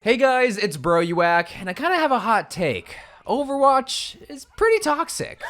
Hey guys, it's Bro You Wack, and I kinda have a hot take. Overwatch is pretty toxic.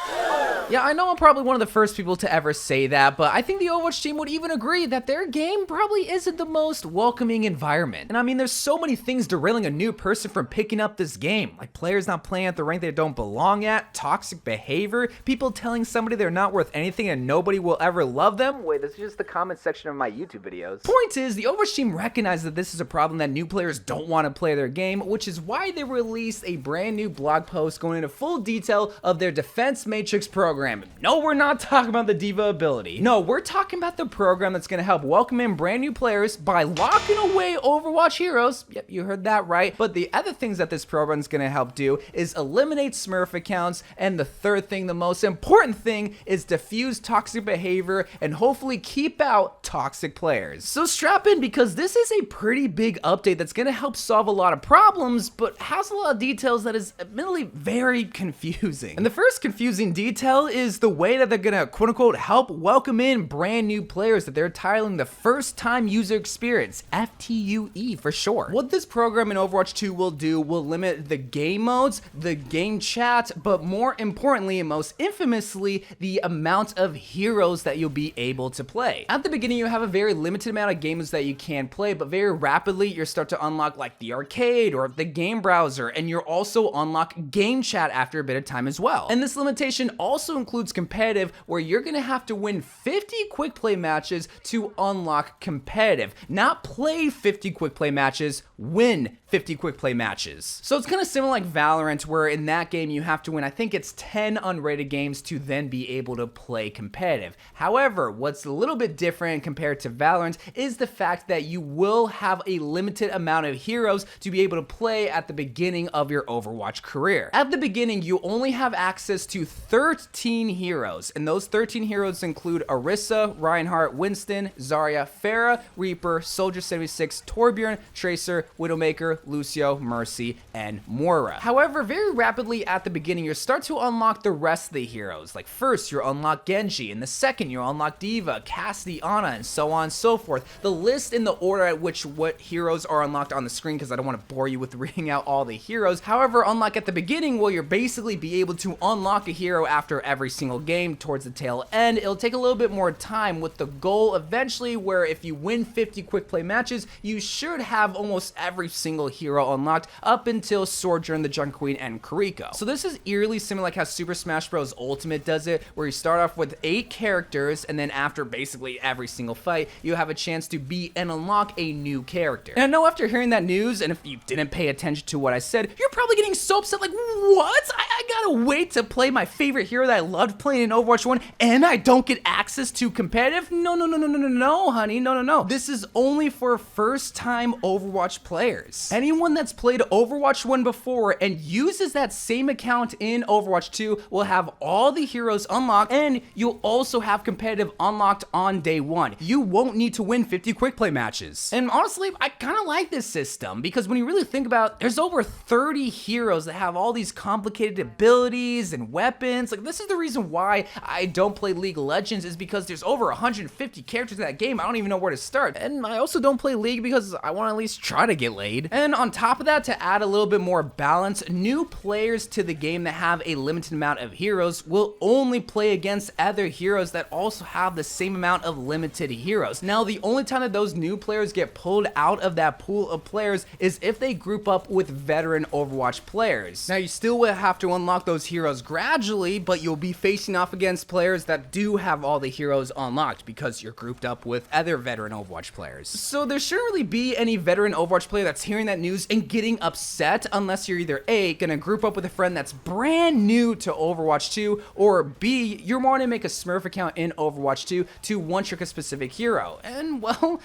Yeah, I know I'm probably one of the first people to ever say that, but I think the Overwatch team would even agree that their game probably isn't the most welcoming environment. And I mean, there's so many things derailing a new person from picking up this game, like players not playing at the rank they don't belong at, toxic behavior, people telling somebody they're not worth anything and nobody will ever love them. Wait, this is just the comment section of my YouTube videos. Point is, the Overwatch team recognized that this is a problem that new players don't want to play their game, which is why they released a brand new blog post going into full detail of their defense matrix program. No, we're not talking about the diva ability. No, we're talking about the program that's going to help welcome in brand new players by locking away Overwatch heroes. Yep, you heard that right. But the other things that this program is going to help do is eliminate Smurf accounts, and the third thing, the most important thing, is diffuse toxic behavior and hopefully keep out toxic players. So strap in, because this is a pretty big update that's going to help solve a lot of problems, but has a lot of details that is admittedly very confusing. And the first confusing detail is the way that they're gonna quote-unquote help welcome in brand new players that they're titling the first time user experience, FTUE for short. What this program in Overwatch 2 will do will limit the game modes, the game chat, but more importantly and most infamously, the amount of heroes that you'll be able to play. At the beginning, you have a very limited amount of games that you can play, but very rapidly you start to unlock like the arcade or the game browser, and you'll also unlock game chat after a bit of time as well. And this limitation also includes competitive, where you're gonna have to win 50 quick play matches to unlock competitive. Not play 50 quick play matches, win 50 quick play matches. So it's kind of similar like Valorant, where in that game you have to win, I think it's 10 unrated games to then be able to play competitive. However, what's a little bit different compared to Valorant is the fact that you will have a limited amount of heroes to be able to play at the beginning of your Overwatch career. At the beginning, you only have access to 13 heroes, and those 13 heroes include Orisa, Reinhardt, Winston, Zarya, Pharah, Reaper, Soldier 76, Torbjorn, Tracer, Widowmaker, Lucio, Mercy, and Moira. However, very rapidly at the beginning, you start to unlock the rest of the heroes. Like first, you unlock Genji, and the second, you unlock Diva, Cassidy, Ana, and so on and so forth. The list in the order at which what heroes are unlocked on the screen, because I don't want to bore you with reading out all the heroes. However, unlock at the beginning, will you're basically be able to unlock a hero after every single game. Towards the tail end, it'll take a little bit more time, with the goal eventually where if you win 50 quick play matches, you should have almost every single hero unlocked up until Sojourn, the Jungle Queen, and Kiriko. So this is eerily similar like how Super Smash Bros. Ultimate does it, where you start off with 8 characters, and then after basically every single fight, you have a chance to beat and unlock a new character. And I know after hearing that news, and if you didn't pay attention to what I said, you're probably getting so upset like, what? I gotta wait to play my favorite hero that I loved playing in Overwatch 1, and I don't get access to competitive? No, honey, no. This is only for first-time Overwatch players. Anyone that's played Overwatch 1 before and uses that same account in Overwatch 2 will have all the heroes unlocked, and you'll also have competitive unlocked on day 1. You won't need to win 50 quick play matches. And honestly, I kind of like this system, because when you really think about it, there's over 30 heroes that have all these complicated abilities and weapons. Like, this is the reason why I don't play League of Legends, is because there's over 150 characters in that game. I don't even know where to start. And I also don't play League because I want to at least try to get laid. And on top of that, to add a little bit more balance, new players to the game that have a limited amount of heroes will only play against other heroes that also have the same amount of limited heroes. Now, the only time that those new players get pulled out of that pool of players is if they group up with veteran Overwatch players. Now, you still will have to unlock those heroes gradually, but you'll be facing off against players that do have all the heroes unlocked because you're grouped up with other veteran Overwatch players. So there shouldn't really be any veteran Overwatch player that's hearing that news and getting upset, unless you're either A, gonna group up with a friend that's brand new to Overwatch 2, or B, you're wanting to make a Smurf account in Overwatch 2 to one-trick a specific hero. And well,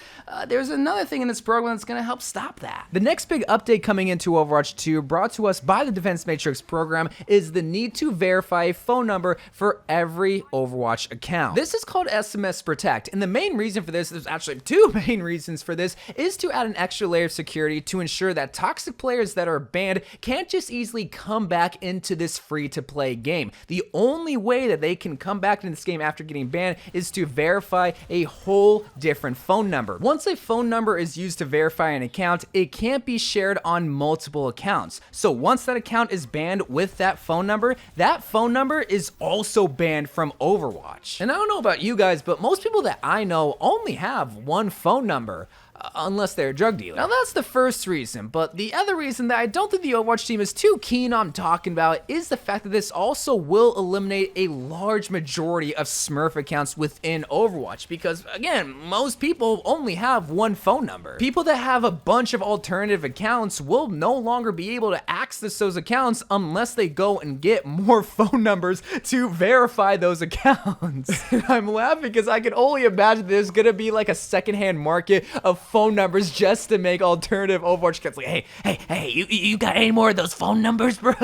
there's another thing in this program that's gonna help stop that. The next big update coming into Overwatch 2, brought to us by the Defense Matrix program, is the need to verify a phone number for every Overwatch account. This is called SMS Protect, and the main reason for this, there's actually 2 main reasons for this, is to add an extra layer of security to ensure ensure that toxic players that are banned can't just easily come back into this free-to-play game. The only way that they can come back into this game after getting banned is to verify a whole different phone number. Once a phone number is used to verify an account, it can't be shared on multiple accounts. So once that account is banned with that phone number is also banned from Overwatch. And I don't know about you guys, but most people that I know only have one phone number. Unless they're a drug dealer. Now that's the first reason, but the other reason that I don't think the Overwatch team is too keen on talking about is the fact that this also will eliminate a large majority of Smurf accounts within Overwatch, because again, most people only have one phone number. People that have a bunch of alternative accounts will no longer be able to access those accounts unless they go and get more phone numbers to verify those accounts. I'm laughing because I can only imagine there's gonna be like a secondhand market of phone numbers just to make alternative Overwatch accounts. Like, hey, you got any more of those phone numbers, bro?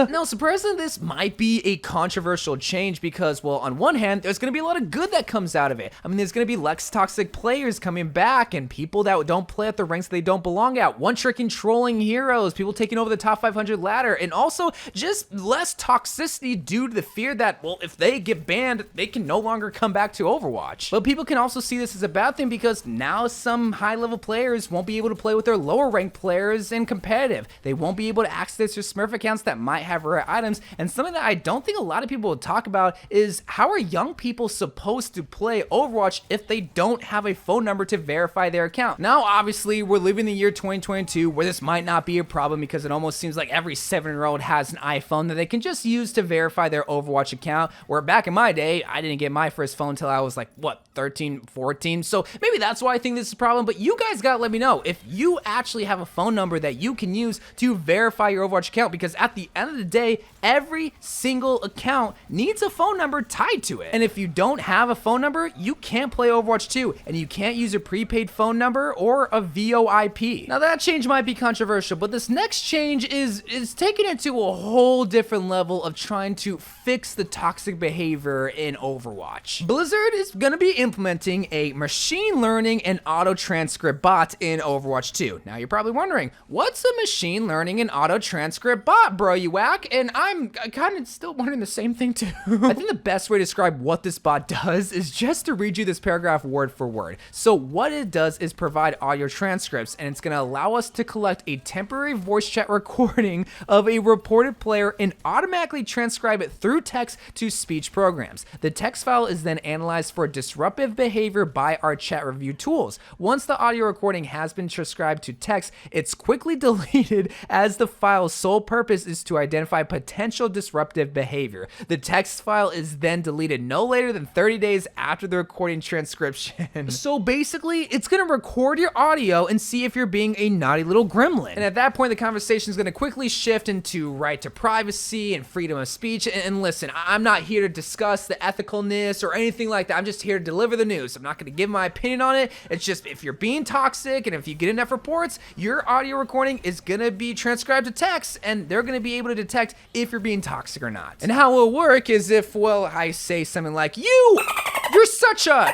Now, surprisingly, this might be a controversial change because, well, on one hand, there's gonna be a lot of good that comes out of it. I mean, there's gonna be less toxic players coming back and people that don't play at the ranks they don't belong at, one-tricking trolling heroes, people taking over the top 500 ladder, and also just less toxicity due to the fear that, well, if they get banned, they can no longer come back to Overwatch. But people can also see this as a bad thing because now some high-level players won't be able to play with their lower ranked players in competitive. They won't be able to access their Smurf accounts that might have rare items. And something that I don't think a lot of people will talk about is how are young people supposed to play Overwatch if they don't have a phone number to verify their account? Now, obviously, we're living the year 2022 where this might not be a problem because it almost seems like every 7-year-old has an iPhone that they can just use to verify their Overwatch account. Where back in my day, I didn't get my first phone until I was like, what, 13, 14? So maybe that's why I think this is a problem. But you guys gotta let me know if you actually have a phone number that you can use to verify your Overwatch account, because at the end of the day, every single account needs a phone number tied to it. And if you don't have a phone number, you can't play Overwatch 2, and you can't use a prepaid phone number or a VoIP. Now that change might be controversial, but this next change is taking it to a whole different level of trying to fix the toxic behavior in Overwatch. Blizzard is gonna be implementing a machine learning and auto transcript bot in Overwatch 2. Now you're probably wondering, what's a machine learning and auto transcript bot, bro, you whack? And I'm kind of still wondering the same thing too. I think the best way to describe what this bot does is just to read you this paragraph word for word. So what it does is provide audio transcripts, and it's gonna allow us to collect a temporary voice chat recording of a reported player and automatically transcribe it through text to speech programs. The text file is then analyzed for disruptive behavior by our chat review tools. Once the audio recording has been transcribed to text, it's quickly deleted as the file's sole purpose is to identify potential disruptive behavior. The text file is then deleted no later than 30 days after the recording transcription. So basically, it's gonna record your audio and see if you're being a naughty little gremlin. And at that point, the conversation is gonna quickly shift into right to privacy and freedom of speech. And listen, I'm not here to discuss the ethicalness or anything like that. I'm just here to deliver the news. I'm not gonna give my opinion on it. It's just if you're being toxic and if you get enough reports, your audio recording is gonna be transcribed to text, and they're gonna be able to detect if you're being toxic or not. And how it will work is if, well, I say something like, you're such a,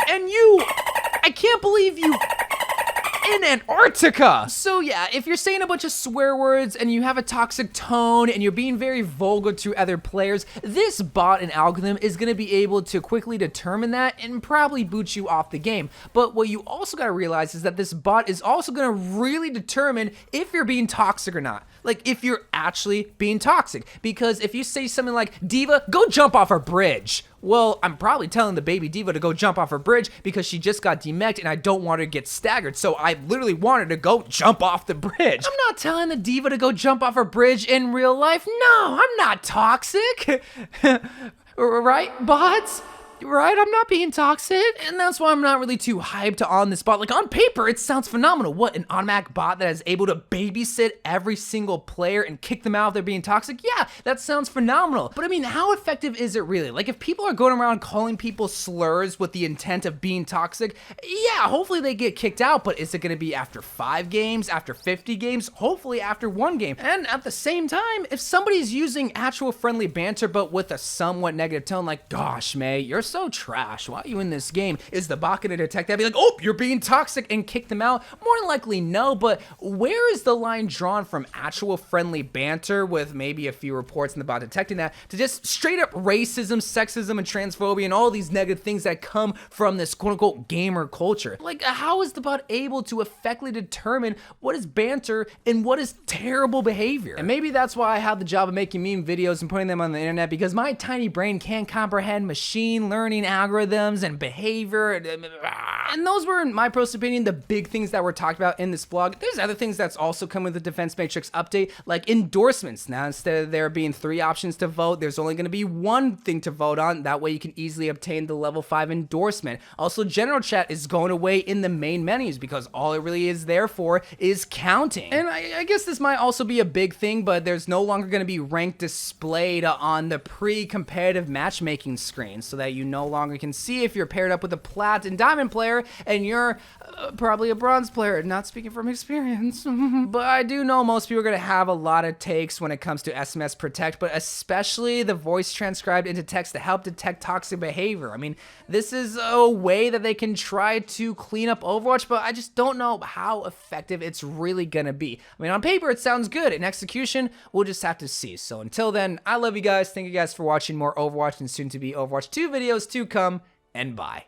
and I can't believe you in Antarctica. So yeah, if you're saying a bunch of swear words and you have a toxic tone and you're being very vulgar to other players, this bot and algorithm is gonna be able to quickly determine that and probably boot you off the game. But what you also gotta realize is that this bot is also gonna really determine if you're being toxic or not. Like if you're actually being toxic. Because if you say something like, Diva, go jump off a bridge. Well, I'm probably telling the baby Diva to go jump off her bridge because she just got demeched and I don't want her to get staggered. So I literally want her to go jump off the bridge. I'm not telling the Diva to go jump off her bridge in real life. No, I'm not toxic. Right, bots? Right, I'm not being toxic, and that's why I'm not really too hyped on this bot. Like, on paper, it sounds phenomenal. What, an automatic bot that is able to babysit every single player and kick them out if they're being toxic? Yeah, that sounds phenomenal. But I mean, how effective is it really? Like, if people are going around calling people slurs with the intent of being toxic, yeah, hopefully they get kicked out, but is it gonna be after 5 games, after 50 games? Hopefully after 1 game. And at the same time, if somebody's using actual friendly banter but with a somewhat negative tone, like, gosh, May, you're so trash. Why are you in this game? Is the bot gonna detect that? Be like, oh, you're being toxic and kick them out? More than likely, no. But where is the line drawn from actual friendly banter with maybe a few reports in the bot detecting that to just straight up racism, sexism, and transphobia and all these negative things that come from this quote unquote gamer culture? Like, how is the bot able to effectively determine what is banter and what is terrible behavior? And maybe that's why I have the job of making meme videos and putting them on the internet, because my tiny brain can't comprehend machine learning algorithms and behavior. And those were, in my personal opinion, the big things that were talked about in this vlog. There's other things that's also come with the Defense Matrix update, like endorsements. Now, instead of there being 3 options to vote, there's only going to be 1 thing to vote on. That way you can easily obtain the level 5 endorsement. Also, general chat is going away in the main menus because all it really is there for is counting. And I guess this might also be a big thing, but there's no longer going to be rank displayed on the pre-competitive matchmaking screen, so that you no longer can see if you're paired up with a plat and diamond player and you're probably a bronze player. Not speaking from experience, but I do know most people are going to have a lot of takes when it comes to SMS Protect, but especially the voice transcribed into text to help detect toxic behavior. I mean, this is a way that they can try to clean up Overwatch, but I just don't know how effective it's really going to be. I mean, on paper, it sounds good. In execution, we'll just have to see. So until then, I love you guys. Thank you guys for watching more Overwatch and soon to be Overwatch 2 videos to come, and bye.